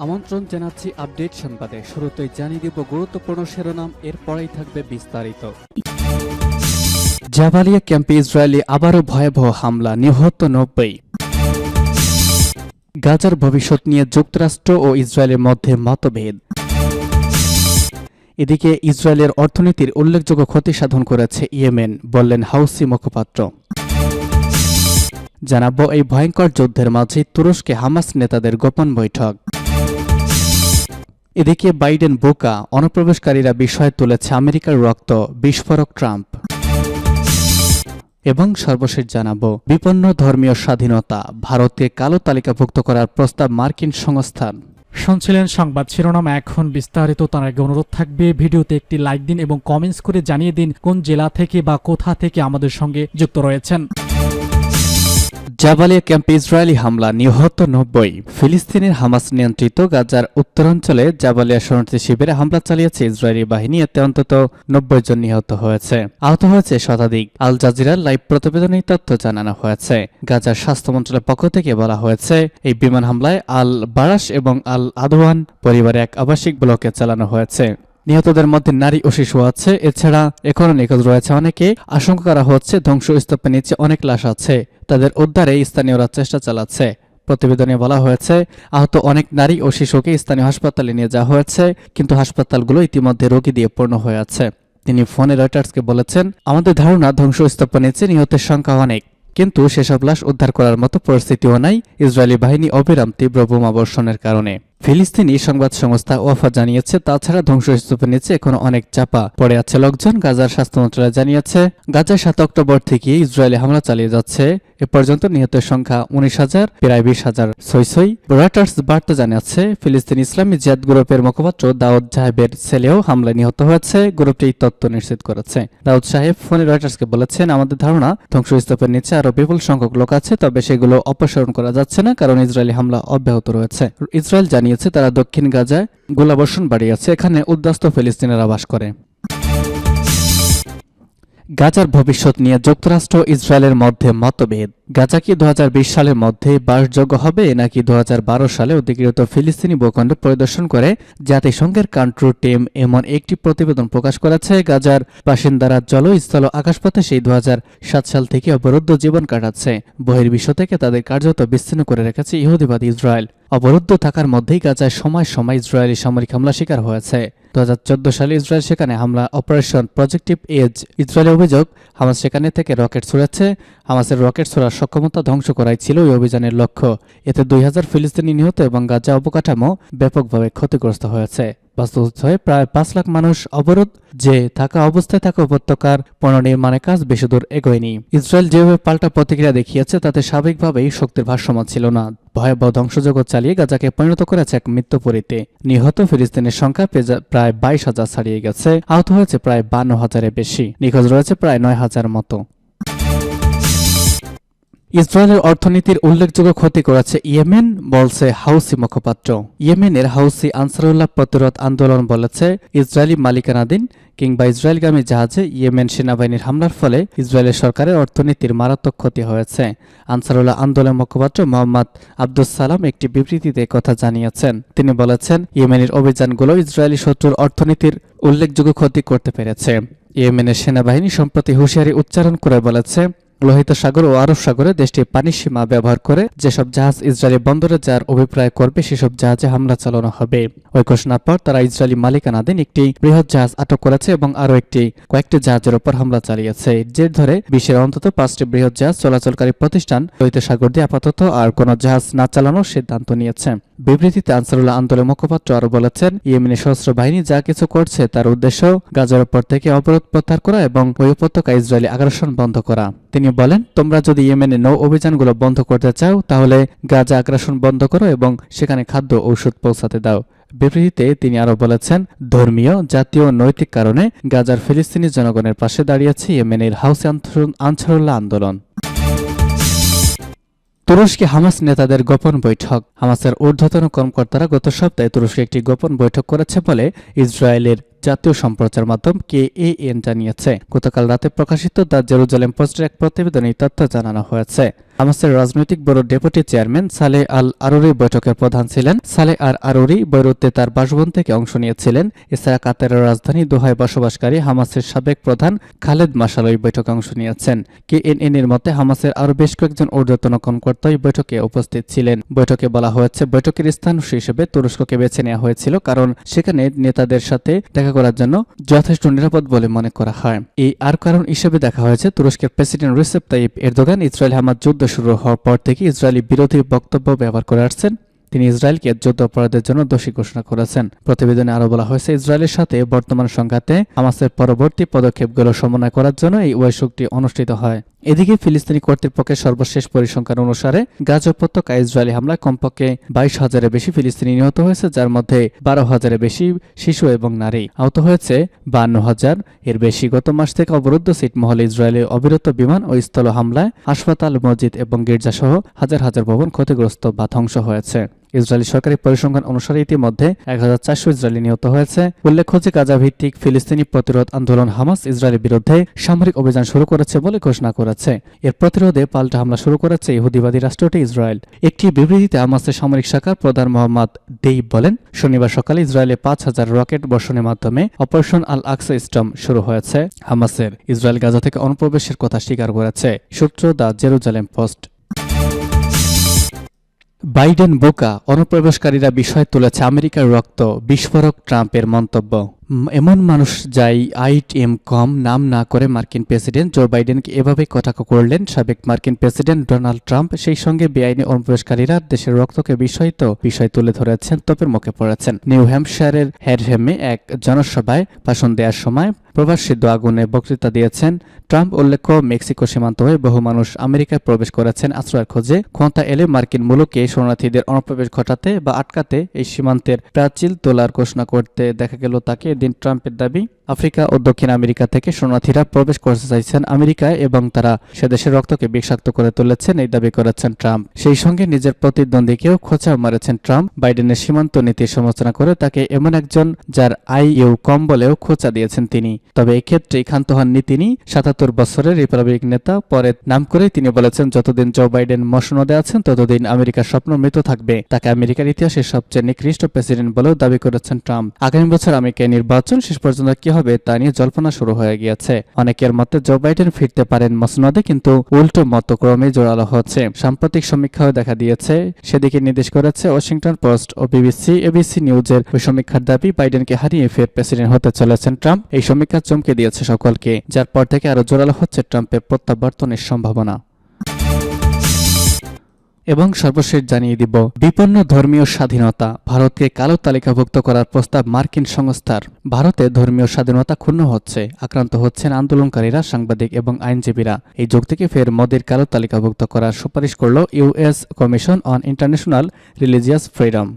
আমন্ত্রণ জানাচ্ছি আপডেট সংবাদে। শুরুতেই জানিয়ে দিব গুরুত্বপূর্ণ শিরোনাম, এরপরেই থাকবে বিস্তারিত। জাবালিয়া ক্যাম্পে ইসরায়েলি আবারও ভয়াবহ হামলা, নিহত 90। গাজার ভবিষ্যৎ নিয়ে যুক্তরাষ্ট্র ও ইসরায়েলের মধ্যে মতভেদ। এদিকে ইসরায়েলের অর্থনীতির উল্লেখযোগ্য ক্ষতি সাধন করেছে ইয়েমেন, বললেন হাউসি মুখপাত্র। জানাবো এই ভয়ঙ্কর যুদ্ধের মাঝে তুরস্কে হামাস নেতাদের গোপন বৈঠক। এদিকে বাইডেন বোকা, অনুপ্রবেশকারীরা বিষয় তুলেছে আমেরিকার রক্ত, বিস্ফোরক ট্রাম্প। এবং সর্বশেষ জানাবো বিপন্ন ধর্মীয় স্বাধীনতা, ভারতকে কালো তালিকাভুক্ত করার প্রস্তাব মার্কিন সংস্থার। শুনছিলেন সংবাদ শিরোনাম, এখন বিস্তারিত। তার আগে অনুরোধ থাকবে ভিডিওতে একটি লাইক দিন এবং কমেন্টস করে জানিয়ে দিন কোন জেলা থেকে বা কোথা থেকে আমাদের সঙ্গে যুক্ত রয়েছেন। জাবালিয়া ক্যাম্পে ইসরায়েলি হামলা, নিহত 90। ফিলিস্তিনের হামাস নিয়ন্ত্রিত গাজার উত্তরাঞ্চলে জাবালিয়া শরণার্থী শিবিরে হামলা চালিয়েছে ইসরায়েলি বাহিনী। এতে অন্তত 90 জন নিহত হয়েছে, আহত হয়েছে শতাধিক। আল জাজিরার লাইভ প্রতিবেদনে তথ্য জানানো হয়েছে। গাজার স্বাস্থ্য মন্ত্রণালয়ের পক্ষ থেকে বলা হয়েছে, এই বিমান হামলায় আল বারাস এবং আল আদওয়ান পরিবারে এক আবাসিক ব্লকে চালানো হয়েছে। নিহতদের মধ্যে নারী ও শিশু আছে। এছাড়া এখনও নিখোঁজ রয়েছে অনেকে। আশঙ্কা করা হচ্ছে ধ্বংসস্তূপের নিচে অনেক লাশ আছে, তাদের উদ্ধারে স্থানীয়রা চেষ্টা চালাচ্ছে। প্রতিবেদনে বলা হয়েছে, আহত অনেক নারী ও শিশুকে স্থানীয় হাসপাতালে নিয়ে যাওয়া হয়েছে, কিন্তু হাসপাতালগুলো ইতিমধ্যে রোগী দিয়ে পূর্ণ হয়ে আছে। তিনি ফোনে রয়টার্সকে বলেছেন, আমাদের ধারণা ধ্বংসস্তূপের নিচে নিহতের সংখ্যা অনেক, কিন্তু সেসব লাশ উদ্ধার করার মতো পরিস্থিতিও নাই ইসরায়েলি বাহিনী অবিরাম তীব্র বোমাবর্ষণের কারণে। ফিলিস্তিনি সংবাদ সংস্থা ওয়াফা জানিয়েছে, তাছাড়া ধ্বংসস্তূপের নিচে এখনো অনেক চাপা পড়ে আছে লোকজন। গাজার স্বাস্থ্য মন্ত্রণালয় জানিয়েছে, গাজায় 7 অক্টোবর থেকে ইসরায়েলি হামলা চালিয়ে যাচ্ছে। এ পর্যন্ত নিহতের সংখ্যা 19,000, প্রায় 20,000 ছই। রয়টার্স বার্তা জানাচ্ছে, ফিলিস্তিনি ইসলামী জিহাদ গ্রুপের মুখপাত্র দাউদ সাহেবের ছেলেও হামলায় নিহত হয়েছে। গ্রুপটি এই তথ্য নিশ্চিত করেছে। দাউদ সাহেব ফোনে রয়টার্সকে বলেছেন, আমাদের ধারণা ধ্বংসস্তূপের নিচে আরো বিপুল সংখ্যক লোক আছে, তবে সেগুলো অপসারণ করা যাচ্ছে না, কারণ ইসরায়েলি হামলা অব্যাহত রয়েছে। ইসরায়েল জানিয়েছে তারা দক্ষিণ গাজায় গোলাবর্ষণ বাড়িয়েছে, এখানে উদ্বাস্ত ফিলিস্তিনিরা বাস করে। গাজার ভবিষ্যৎ নিয়ে যুক্তরাষ্ট্র ও ইসরায়েলের মধ্যে মতভেদ। গাজা কি 2020 সালের মধ্যে বাসযোগ্য হবে নাকি 2012 সালে অধিকৃত ফিলিস্তিনি ভূখণ্ড পরিদর্শন করে জাতিসংঘের কন্ট্রোল টিম এমন একটি প্রতিবেদন প্রকাশ করেছে। গাজার বাসিন্দারা জল, স্থল, আকাশপথে সেই 2007 সাল থেকে অবরুদ্ধ জীবন কাটাচ্ছে। বহির্বিশ্ব থেকে তাদের কার্যত বিচ্ছিন্ন করে রেখেছে ইহুদিবাদী ইসরায়েল। অবরুদ্ধ থাকার মধ্যেই গাজায় সময় সময় ইসরায়েলি সামরিক হামলা শিকার হয়েছে। 2014 সালে ইসরায়েল সেখানে হামলা অপারেশন প্রজেক্টিভ এজ। ইসরায়েলের অভিযোগ, হামাস সেখানে থেকে রকেট ছুড়েছে। হামাসের রকেট ছোড়ার সক্ষমতা ধ্বংস করাই ছিল ওই অভিযানের লক্ষ্য। এতে 2000 ফিলিস্তিনি নিহত এবং গাজা অবকাঠামো ব্যাপকভাবে ক্ষতিগ্রস্ত হয়েছে। বাস্তুত হয়ে প্রায় 5 লাখ মানুষ অবরোধ যে থাকা অবস্থায় থাকা উপত্যকার পুনর্নির্মাণের কাজ বেশি দূর এগোয়নি। ইসরায়েল যেভাবে পাল্টা প্রতিক্রিয়া দেখিয়েছে তাতে স্বাভাবিকভাবেই শক্তির ভারসাম্য ছিল না। ভয়াবহ ধ্বংসযজ্ঞ চালিয়ে গাজাকে পরিণত করেছে এক মৃত্যুপুরীতে। নিহত ফিলিস্তিনের সংখ্যা প্রায় 22,000 ছাড়িয়ে গেছে। আহত হয়েছে প্রায় 52,000-এর বেশি। নিখোঁজ রয়েছে প্রায় 9,000 মতো। ইসরায়েলের অর্থনীতির উল্লেখযোগ্য ক্ষতি করেছে ইয়েমেন, বলছে হাউসি মুখপাত্র। ইয়েমেনের হাউসি আনসারুল্লাহ প্রতিরোধ আন্দোলন বলেছে, ইসরায়েলি মালিকানাধীন কিংবা ইসরায়েলগামী জাহাজে ইয়েমেন সেনাবাহিনীর হামলার ফলে ইসরায়েলের সরকারের অর্থনীতির মারাত্মক ক্ষতি হয়েছে। আনসারুল্লাহ আন্দোলনের মুখপাত্র মোহাম্মদ আব্দুস সালাম একটি বিবৃতিতে কথা জানিয়েছেন। তিনি বলেছেন, ইয়েমেনের অভিযানগুলো ইসরায়েলি শত্রুর অর্থনীতির উল্লেখযোগ্য ক্ষতি করতে পেরেছে। ইয়েমেনের সেনাবাহিনী সম্প্রতি হুঁশিয়ারি উচ্চারণ করে বলেছে, লোহিত সাগর ও আরব সাগরে দেশটির পানি সীমা ব্যবহার করে যেসব জাহাজ ইসরায়েলি বন্দরে যাওয়ার অভিপ্রায় করবে সেসব জাহাজে হামলা চালানো হবে। ওই ঘোষণার পর তারা ইসরায়েলি মালিকানাধীন একটি বৃহৎ জাহাজ আটক করেছে এবং আরও কয়েকটি জাহাজের উপর হামলা চালিয়েছে। যে ধরে বিশ্বের অন্তত 5টি বৃহৎ জাহাজ চলাচলকারী প্রতিষ্ঠান লোহিত সাগর দিয়ে আপাতত আর কোনো জাহাজ না চালানোর সিদ্ধান্ত নিয়েছে। বিবৃতিতে আনসারুল্লাহ আন্দোলনের মুখপাত্র আরও বলেছেন, ইয়েমেনের সশস্ত্র বাহিনী যা কিছু করছে তার উদ্দেশ্য গাজার উপর থেকে অবরোধ প্রত্যাহার করা এবং ওই উপত্যকায় ইসরায়েলি আগ্রাসন বন্ধ করা। তিনি বলেন, তোমরা যদি ইয়েমেনের নৌ অভিযানগুলো বন্ধ করতে চাও তাহলে গাজা আগ্রাসন বন্ধ করো এবং সেখানে খাদ্য ঔষধ পৌঁছাতে দাও। বিবৃতিতে তিনি আরও বলেছেন, ধর্মীয়, জাতীয় ও নৈতিক কারণে গাজার ফিলিস্তিনি জনগণের পাশে দাঁড়িয়েছে ইয়েমেনের হাউসি আনসারুল্লাহ আন্দোলন। তুরস্কে হামাস নেতাদের গোপন বৈঠক। হামাসের ঊর্ধ্বতন কর্মকর্তারা গত সপ্তাহে তুরস্কে একটি গোপন বৈঠক করেছে বলে ইসরায়েলের জাতীয় সম্প্রচার মাধ্যম KAN জানিয়েছে। গতকাল রাতে প্রকাশিত দ্য জেরুজালেম পোস্টের এক প্রতিবেদনে তথ্য জানানো হয়েছে। হামাসের রাজনৈতিক ব্যুরো ডেপুটি চেয়ারম্যান সালেহ আল আরুরি বৈঠকের প্রধান ছিলেন। সালেহ আল আরুরি বৈরুতে তার বাসভবন থেকে অংশ নিয়েছিলেন। এছাড়া কাতারের রাজধানী দোহায় বসবাসকারী হামাসের সাবেক প্রধান খালেদ মাশাল ওই বৈঠকে অংশ নিয়েছেন। কেএনএন-এর মতে হামাসের আরও বেশ কয়েকজন ঊর্ধ্বতন কর্মকর্তা ওই বৈঠকে উপস্থিত ছিলেন। বৈঠকে বলা হয়েছে, বৈঠকের স্থান হিসেবে তুরস্ককে বেছে নেওয়া হয়েছিল, কারণ সেখানে নেতাদের সাথে দেখা করার জন্য যথেষ্ট নিরাপদ বলে মনে করা হয়। এই আর কারণ হিসেবে দেখা হয়েছে, তুরস্কের president Recep Tayyip Erdogan Israel Hamas যুদ্ধ শুরু হওয়ার পর থেকে ইসরায়েলি বিরোধী বক্তব্য ব্যবহার করে আসছেন। তিনি ইসরায়েলকে যুদ্ধ অপরাধের জন্য দোষী ঘোষণা করেছেন। প্রতিবেদনে আরও বলা হয়েছে, ইসরায়েলের সাথে বর্তমান সংঘাতে হামাসের পরবর্তী পদক্ষেপগুলো সমন্বয় করার জন্য এই বৈঠকটি অনুষ্ঠিত হয়। এদিকে ফিলিস্তিনি কর্তৃপক্ষের সর্বশেষ পরিসংখ্যান অনুসারে গাজা উপত্যকায় ইসরায়েলি হামলায় কমপক্ষে 22,000-এর বেশি ফিলিস্তিনি নিহত হয়েছে, যার মধ্যে 12,000-এর বেশি শিশু এবং নারী। আহত হয়েছে 52,000 এর বেশি। গত মাস থেকে অবরুদ্ধ ছিটমহলে ইসরায়েলের অবিরত বিমান ও স্থল হামলায় হাসপাতাল, মসজিদ এবং গির্জাসহ হাজার হাজার ভবন ক্ষতিগ্রস্ত বা ধ্বংস হয়েছে। ইসরায়েলি সরকারি পরিসংখ্যান অনুসারে ইতিমধ্যে 1,400 ইসরায়েলি নিহত হয়েছে। উল্লেখ্য যে গাজা ভিত্তিক ফিলিস্তিনি প্রতিরোধ আন্দোলন হামাস ইসরায়েলের বিরুদ্ধে সামরিক অভিযান শুরু করেছে বলে ঘোষণা করেছে। এর প্রতিরোধে পাল্টা হামলা শুরু করেছে ইহুদিবাদী রাষ্ট্রটি ইসরায়েল। একটি বিবৃতিতে হামাসের সামরিক শাখার প্রধান মোহাম্মদ দেইব বলেন, শনিবার সকালে ইসরায়েলে 5,000 রকেট বর্ষণের মাধ্যমে অপারেশন আল আকসা স্টর্ম শুরু হয়েছে। হামাসের ইসরায়েল গাজা থেকে অনুপ্রবেশের কথা স্বীকার করেছে। সূত্র দ্য জেরুজালেম পোস্ট। বাইডেন বোকা, অনুপ্রবেশকারীরা বিষয় তুলেছে আমেরিকার রক্ত, বিস্ফোরক ট্রাম্পের মন্তব্য। এমন মানুষ যাই আইটিএম কম নাম না করে মার্কিন প্রেসিডেন্ট জো বাইডেনকে এভাবে কটাক্ষ করলেন সাবেক মার্কিন প্রেসিডেন্ট ডোনাল্ড ট্রাম্প। সেই সঙ্গে বেআইনি অনুপ্রবেশকারীরা দেশের রক্তকে বিষয় তুলে ধরেছেন, তোপের মুখে পড়েছেন। নিউ হ্যাম্পশায়ারের হ্যারহেমে এক জনসভায় ভাষণ দেওয়ার সময় প্রবাসিদ্ধ আগুনে বক্তৃতা দিয়েছেন ট্রাম্প। উল্লেখ্য, মেক্সিকো সীমান্ত হয়ে বহু মানুষ আমেরিকায় প্রবেশ করেছেন আশ্রয়ের খোঁজে। ক্ষমতা এলে মার্কিন মুলুকে শরণার্থীদের অনুপ্রবেশ ঘটাতে বা আটকাতে এই সীমান্তের প্রাচীর তোলার ঘোষণা করতে দেখা গেল তাকে। এদিন ট্রাম্পের দাবি, আফ্রিকা ও দক্ষিণ আমেরিকা থেকে শরণার্থীরা প্রবেশ করতে চাইছেন আমেরিকায় এবং তারা সে দেশের রক্তকে বিষাক্ত করে তুলেছেন, এই দাবি করেছেন ট্রাম্প। সেই সঙ্গে নিজের প্রতিদ্বন্দ্বীকেও খোঁচাও মারেছেন ট্রাম্প। বাইডেনের সীমান্ত নীতির সমালোচনা করে তাকে এমন একজন যার আইইউ কম বলেও খোঁচা দিয়েছেন তিনি। তবে এক্ষেত্রে ক্ষান্ত হননি তিনি। 77 বছরের রিপাবলিক নেতা পরে নাম করে তিনি বলেছেন, যতদিন জো বাইডেন মসনদে আছেন ততদিন আমেরিকার স্বপ্ন মৃত থাকবে। তাকে আমেরিকার ইতিহাসের সবচেয়ে নিকৃষ্ট প্রেসিডেন্ট বলেও দাবি করেছেন ট্রাম্প। আগামী বছর আমেরিকায় নির্বাচন, শেষ পর্যন্ত কি হবে তা নিয়ে জল্পনা শুরু হয়ে গিয়েছে। অনেকের মতে জো বাইডেন ফিরতে পারেন মসনদে, কিন্তু উল্টো মতক্রমে জোরালো হচ্ছে। সাম্প্রতিক সমীক্ষাও দেখা দিয়েছে, সেদিকে নির্দেশ করেছে ওয়াশিংটন পোস্ট ও এবিসি নিউজের ওই সমীক্ষার দাবি, বাইডেনকে হারিয়ে ফের প্রেসিডেন্ট হতে চলেছেন ট্রাম্প। এই সমীক্ষা চমকে দিয়েছে সকলকে, যার পর থেকে আরো জোরালো হচ্ছে ট্রাম্পের প্রত্যাবর্তনের সম্ভাবনা। এবং সর্বশেষ জানিয়ে দিব, বিপন্ন ধর্মীয় স্বাধীনতা, ভারতকে কালো তালিকাভুক্ত করার প্রস্তাব মার্কিন সংস্থার। ভারতে ধর্মীয় স্বাধীনতা ক্ষুণ্ণ হচ্ছে, আক্রান্ত হচ্ছেন আন্দোলনকারীরা, সাংবাদিক এবং আইনজীবীরা। এই যুগ থেকে ফের মোদির কালো তালিকাভুক্ত করার সুপারিশ করল US commission on international religious freedom.